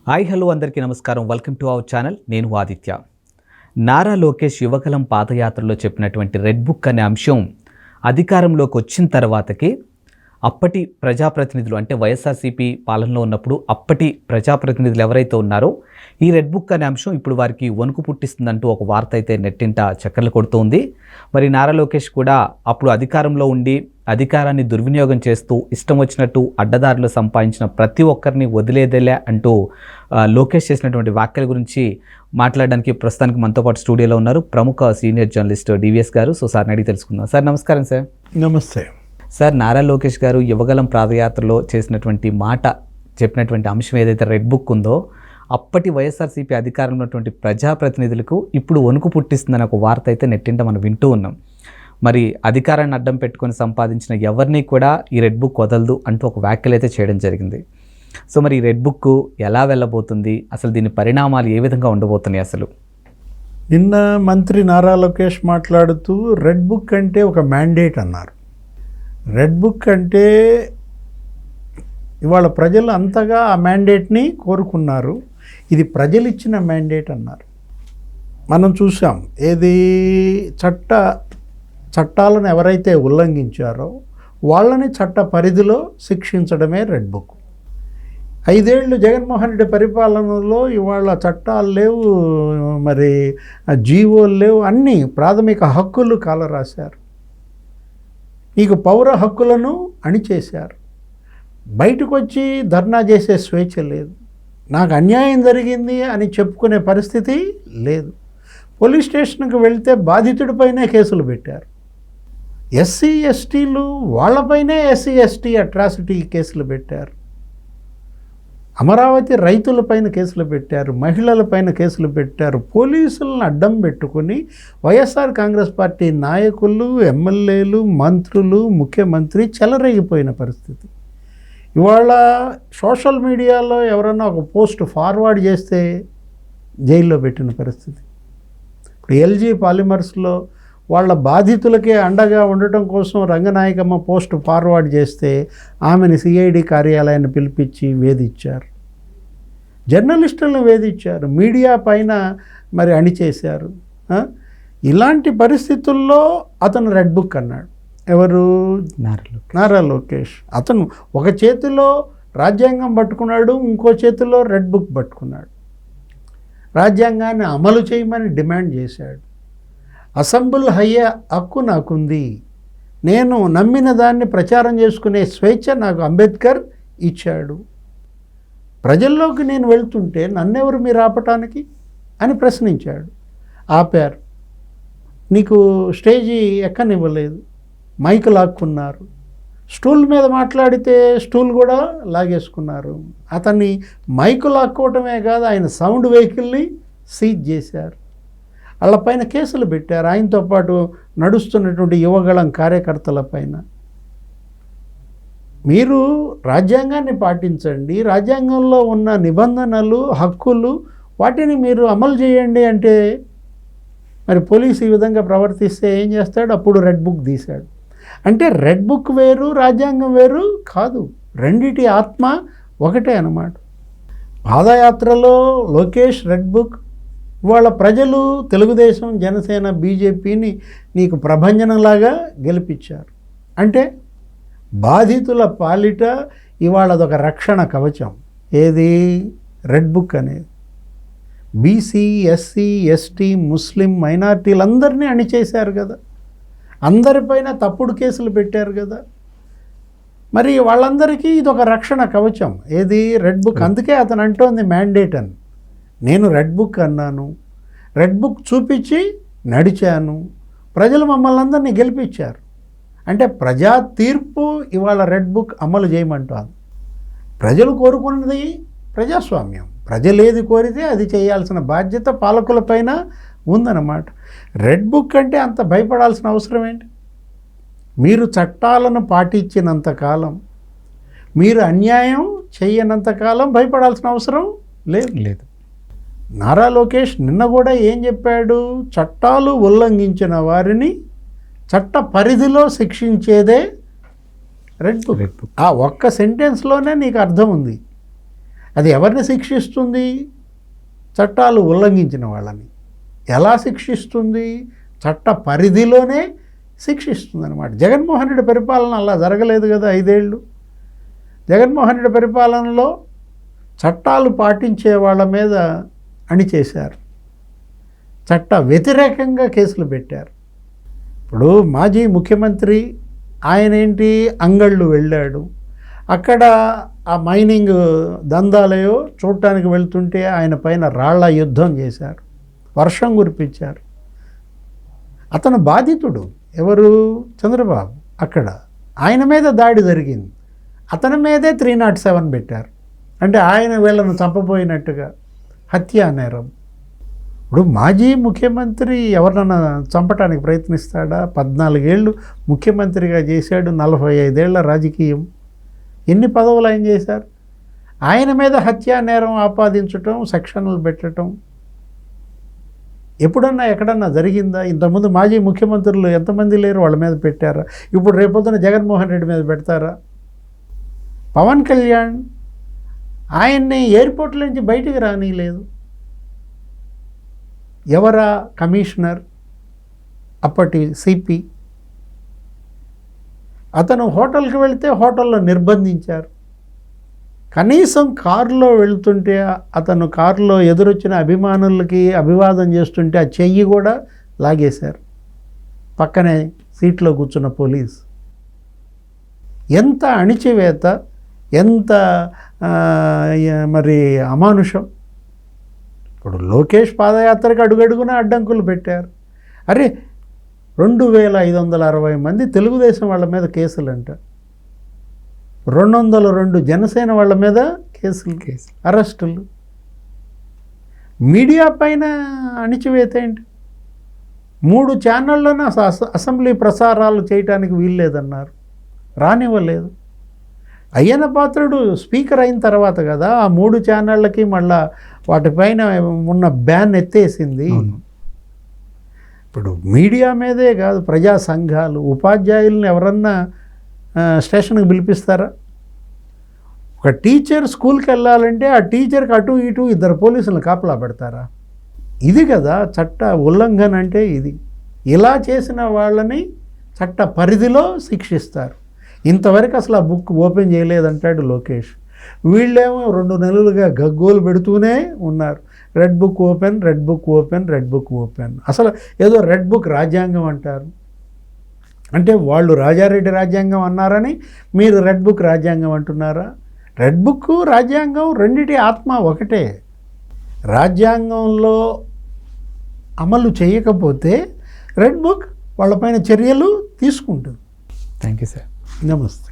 Hi hello అందరికీ నమస్కారం. Welcome to our channel. నేను ఆదిత్య. నారా లోకేష్ యువగలం పాదయాత్రలో చెప్పినటువంటి రెడ్ బుక్ అనే అంశం అధికారంలోకి వచ్చిన తర్వాతకి అప్పటి ప్రజాప్రతినిధులు అంటే వైఎస్ఆర్సీపీ పాలనలో ఉన్నప్పుడు అప్పటి ప్రజాప్రతినిధులు ఎవరైతే ఉన్నారో ఈ రెడ్ బుక్ అనే అంశం ఇప్పుడు వారికి వణుకు పుట్టిస్తుందంటూ ఒక వార్త అయితే నెట్టింట చక్కర్లు కొడుతోంది. మరి నారా లోకేష్ కూడా అప్పుడు అధికారంలో ఉండి అధికారాన్ని దుర్వినియోగం చేస్తూ ఇష్టం వచ్చినట్టు అడ్డదారులు సంపాదించిన ప్రతి ఒక్కరిని వదిలేదేలే అంటూ లోకేష్ చేసినటువంటి వ్యాఖ్యల గురించి మాట్లాడడానికి ప్రస్తుతానికి మనతో పాటు స్టూడియోలో ఉన్నారు ప్రముఖ సీనియర్ జర్నలిస్ట్ డివిఎస్ గారు. సో సార్ని అడిగి తెలుసుకుందాం. సార్ నమస్కారం. సార్ నమస్తే సార్. నారా లోకేష్ గారు యువగలం పాదయాత్రలో చేసినటువంటి మాట చెప్పినటువంటి అంశం ఏదైతే రెడ్ బుక్ ఉందో అప్పటి వైఎస్ఆర్సీపీ అధికారంలో ఉన్నటువంటి ప్రజాప్రతినిధులకు ఇప్పుడు వణుకు పుట్టిస్తుందని ఒక వార్త అయితే నెట్టింట మనం వింటూ ఉన్నాం. మరి అధికారాన్ని అడ్డం పెట్టుకొని సంపాదించిన ఎవరిని కూడా ఈ రెడ్ బుక్ వదలదు అంటూ ఒక వ్యాఖ్యలు అయితే చేయడం జరిగింది. సో మరి ఈ రెడ్ బుక్ ఎలా వెళ్ళబోతుంది, అసలు దీని పరిణామాలు ఏ విధంగా ఉండబోతున్నాయి? అసలు నిన్న మంత్రి నారా లోకేష్ మాట్లాడుతూ రెడ్ బుక్ అంటే ఒక మ్యాండేట్ అన్నారు. రెడ్ బుక్ అంటే ఇవాళ ప్రజలు అంతగా ఆ మ్యాండేట్ని కోరుకున్నారు. ఇది ప్రజలు ఇచ్చిన మ్యాండేట్ అన్నారు. మనం చూసాం ఏది చట్టాలను ఎవరైతే ఉల్లంఘించారో వాళ్ళని చట్ట పరిధిలో శిక్షించడమే రెడ్ బుక్. 5 ఏళ్ళు జగన్మోహన్ రెడ్డి పరిపాలనలో ఇవాళ చట్టాలు లేవు, మరి జీవోలు లేవు, అన్నీ ప్రాథమిక హక్కులు కాలరాశారు. నీకు పౌర హక్కులను అణిచేశారు. బయటకు వచ్చి ధర్నా చేసే స్వేచ్ఛ లేదు. నాకు అన్యాయం జరిగింది అని చెప్పుకునే పరిస్థితి లేదు. పోలీస్ స్టేషన్కి వెళ్తే బాధితుడిపైనే కేసులు పెట్టారు. ఎస్సీ ఎస్టీలు వాళ్ళపైనే ఎస్సీ ఎస్టీ అట్రాసిటీ కేసులు పెట్టారు. అమరావతి రైతులపైన కేసులు పెట్టారు, మహిళలపైన కేసులు పెట్టారు. పోలీసులను అడ్డం పెట్టుకుని వైఎస్ఆర్ కాంగ్రెస్ పార్టీ నాయకులు, ఎమ్మెల్యేలు, మంత్రులు, ముఖ్యమంత్రి చెలరేగిపోయిన పరిస్థితి. ఇవాళ సోషల్ మీడియాలో ఎవరన్నా ఒక పోస్ట్ ఫార్వర్డ్ చేస్తే జైల్లో పెట్టిన పరిస్థితి. ఇప్పుడు ఎల్జీ పాలిమర్స్లో వాళ్ళ బాధితులకే అండగా ఉండటం కోసం రంగనాయకమ్మ పోస్ట్ ఫార్వర్డ్ చేస్తే ఆమెను సిఐడి కార్యాలయాన్ని పిలిపించి వేధించారు. జర్నలిస్టులను వేధించారు. మీడియా పైన మరి అణిచేశారు. ఇలాంటి పరిస్థితుల్లో అతను రెడ్ బుక్ అన్నాడు. ఎవరు? నారా లోకేష్. అతను ఒక చేతిలో రాజ్యాంగం పట్టుకున్నాడు, ఇంకో చేతిలో రెడ్ బుక్ పట్టుకున్నాడు. రాజ్యాంగాన్ని అమలు చేయమని డిమాండ్ చేశాడు. అసెంబ్లీ అయ్యే హక్కు నాకుంది, నేను నమ్మిన దాన్ని ప్రచారం చేసుకునే స్వేచ్ఛ నాకు అంబేద్కర్ ఇచ్చాడు. ప్రజల్లోకి నేను వెళ్తుంటే నన్నెవరు మీరు ఆపటానికి అని ప్రశ్నించాడు. ఆపారు. నీకు స్టేజీ ఎక్కనివ్వలేదు, మైకు లాక్కున్నారు. స్టూల్ మీద మాట్లాడితే స్టూల్ కూడా లాగేసుకున్నారు. అతన్ని మైకు లాక్కోవటమే కాదు, ఆయన సౌండ్ వెహికల్ని సీజ్ చేశారు. వాళ్ళపైన కేసులు పెట్టారు. ఆయనతో పాటు నడుస్తున్నటువంటి యువగళం కార్యకర్తల పైన. మీరు రాజ్యాంగాన్ని పాటించండి, రాజ్యాంగంలో ఉన్న నిబంధనలు, హక్కులు వాటిని మీరు అమలు చేయండి అంటే మరి పోలీసు ఈ విధంగా ప్రవర్తిస్తే ఏం చేస్తాడు? అప్పుడు రెడ్ బుక్ తీశాడు. అంటే రెడ్ బుక్ వేరు, రాజ్యాంగం వేరు కాదు, రెండిటి ఆత్మ ఒకటే అన్నమాట. పాదయాత్రలో లోకేష్ రెడ్ బుక్, ఇవాళ ప్రజలు తెలుగుదేశం, జనసేన, బీజేపీని నీకు ప్రభంజనంలాగా గెలిపించారు. అంటే బాధితుల పాలిట ఇవాళ అదొక రక్షణ కవచం. ఏది? రెడ్ బుక్ అనేది. బీసీ, ఎస్సీ, ఎస్టీ, ముస్లిం, మైనార్టీలందరినీ అణిచేశారు కదా, అందరిపైన తప్పుడు కేసులు పెట్టారు కదా. మరి వాళ్ళందరికీ ఇదొక రక్షణ కవచం. ఏది? Red book. అందుకే అతను అంటోంది మ్యాండేట్ అని. నేను రెడ్ బుక్ అన్నాను, రెడ్ బుక్ చూపించి నడిచాను, ప్రజలు మమ్మల్ని అందరినీ గెలిపించారు. అంటే ప్రజా తీర్పు ఇవాళ రెడ్ బుక్ అమలు చేయమంటాను. ప్రజలు కోరుకున్నది ప్రజాస్వామ్యం. ప్రజలు ఏది కోరితే అది చేయాల్సిన బాధ్యత పాలకులపైన ఉందన్నమాట. రెడ్ బుక్ అంటే అంత భయపడాల్సిన అవసరం ఏంటి? మీరు చట్టాలను పాటించినంతకాలం, మీరు అన్యాయం చేయనంతకాలం భయపడాల్సిన అవసరం లేదు. నారా లోకేష్ నిన్న కూడా ఏం చెప్పాడు? చట్టాలు ఉల్లంఘించిన వారిని చట్ట పరిధిలో శిక్షించేదే రెడ్ బుక్. ఆ ఒక్క సెంటెన్స్లోనే నీకు అర్థం ఉంది. అది ఎవరిని శిక్షిస్తుంది? చట్టాలు ఉల్లంఘించిన వాళ్ళని. ఎలా శిక్షిస్తుంది? చట్ట పరిధిలోనే శిక్షిస్తుంది అన్నమాట. జగన్మోహన్ రెడ్డి పరిపాలన అలా జరగలేదు కదా 5 ఏళ్ళు. జగన్మోహన్ రెడ్డి పరిపాలనలో చట్టాలు పాటించే వాళ్ళ మీద అణిచేశారు, చట్ట వ్యతిరేకంగా కేసులు పెట్టారు. ఇప్పుడు మాజీ ముఖ్యమంత్రి ఆయన ఏంటి, అంగళ్ళు వెళ్ళాడు, అక్కడ ఆ మైనింగ్ దందాలయో చూడటానికి వెళ్తుంటే ఆయన పైన రాళ్ల యుద్ధం చేశారు, వర్షం కురిపించారు. అతను బాధితుడు. ఎవరు? చంద్రబాబు. అక్కడ ఆయన మీద దాడి జరిగింది, అతని మీదే 307 పెట్టారు. అంటే ఆయన వీళ్ళను చంపబోయినట్టుగా హత్యా నేరం. ఇప్పుడు మాజీ ముఖ్యమంత్రి ఎవరినన్నా చంపటానికి ప్రయత్నిస్తాడా? 14 ఏళ్ళు ముఖ్యమంత్రిగా చేశాడు, 45 ఏళ్ల రాజకీయం. ఎన్ని పదవులు ఆయన చేశారు? ఆయన మీద హత్యా నేరం ఆపాదించటం, సెక్షన్లు పెట్టడం ఎప్పుడన్నా ఎక్కడన్నా జరిగిందా? ఇంతకుముందు మాజీ ముఖ్యమంత్రులు ఎంతమంది లేరు, వాళ్ళ మీద పెట్టారా? ఇప్పుడు రేపొద్దున జగన్మోహన్ రెడ్డి మీద పెడతారా? పవన్ కళ్యాణ్ ఆయన్ని ఎయిర్పోర్ట్ల నుంచి బయటికి రానిలేదు. ఎవరా? కమిషనర్, అప్పటి సిపి. అతను హోటల్కి వెళితే హోటల్లో నిర్బంధించారు. కనీసం కారులో వెళ్తుంటే అతను కారులో ఎదురొచ్చిన అభిమానులకి అభివాదం చేస్తుంటే ఆ చెయ్యి కూడా లాగేశారు, పక్కనే సీట్లో కూర్చున్న పోలీస్. ఎంత అణిచివేత, ఎంత మరి అమానుషం. ఇప్పుడు లోకేష్ పాదయాత్రకు అడుగడుగున అడ్డంకులు పెట్టారు. అరే 2560 మంది తెలుగుదేశం వాళ్ళ మీద కేసులంట, 202 జనసేన వాళ్ళ మీద కేసులు, అరెస్టులు. మీడియా పైన అణిచివేత ఏంటి? 3 ఛానళ్ళను అసెంబ్లీ ప్రసారాలు చేయటానికి వీల్లేదన్నారు, రానివ్వలేదు. అయ్యన్న పాత్రుడు స్పీకర్ అయిన తర్వాత కదా ఆ 3 ఛానళ్ళకి మళ్ళా వాటిపైన ఉన్న బ్యాన్ ఎత్తేసింది. ఇప్పుడు మీడియా మీదే కాదు, ప్రజా సంఘాలు, ఉపాధ్యాయులను ఎవరన్నా స్టేషన్కి పిలిపిస్తారా? ఒక టీచర్ స్కూల్కి వెళ్ళాలంటే ఆ టీచర్కి అటు ఇటు 2 పోలీసులను కాపలా పెడతారా? ఇది కదా చట్ట ఉల్లంఘన అంటే. ఇది ఇలా చేసిన వాళ్ళని చట్ట పరిధిలో శిక్షిస్తారు. ఇంతవరకు అసలు ఆ బుక్ ఓపెన్ చేయలేదంటాడు లోకేష్. వీళ్ళేమో 2 నెలలుగా గగ్గోలు పెడుతూనే ఉన్నారు, red book open, red book open, red book open. అసలు ఏదో రెడ్ బుక్ రాజ్యాంగం అంటారు. అంటే వాళ్ళు రాజారెడ్డి రాజ్యాంగం అన్నారని మీరు రెడ్ బుక్ రాజ్యాంగం అంటున్నారా? రెడ్ బుక్ రాజ్యాంగం రెండిటి ఆత్మ ఒకటే. రాజ్యాంగంలో అమలు చేయకపోతే రెడ్ బుక్ వాళ్ళపైన చర్యలు తీసుకుంటుంది. Thank you sir. నమస్తే.